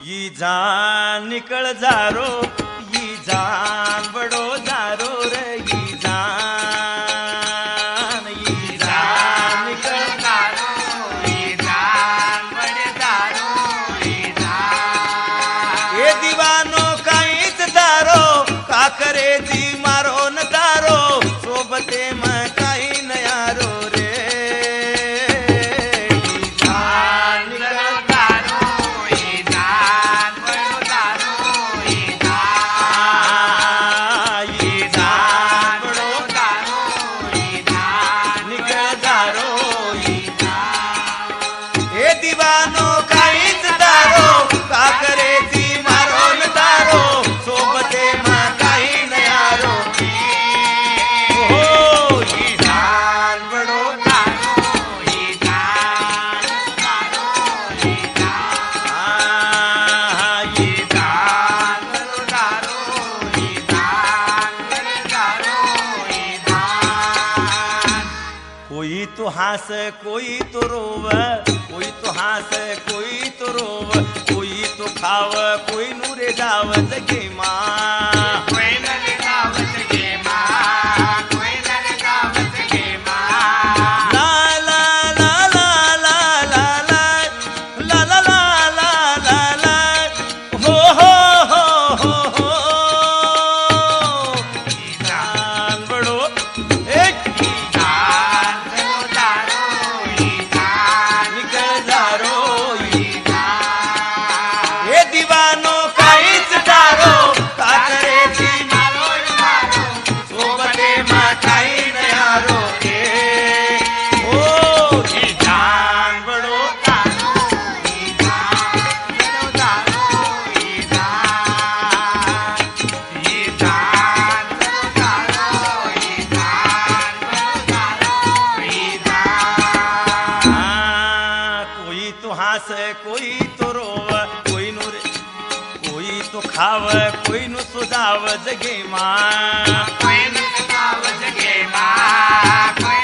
ये जान निकल जारो ये जान बड़ो जारो रे ये जान निकल जारो ये जान बड़े जारो ये जान ये दीवानो काहीच दारो का करे दी मारो न दारो सोबते में काही न यारो रे कोई तो हास कोई तो रोव कोई तो हास कोई तो रोव कोई तो खाव कोई नूरे जाव जगे माँ कोई न ले जाव जगे माँ कोई न ले जाव जगे माँ ला ला ला ला ला ला ला ला ला ला ला ला ला हो हो हो हो हो जान बड़ो एक कोई तो रोव कोई नूर कोई तो खाव कोई नु सुझाव जगे माँ कोई न सुझाव जगे माँ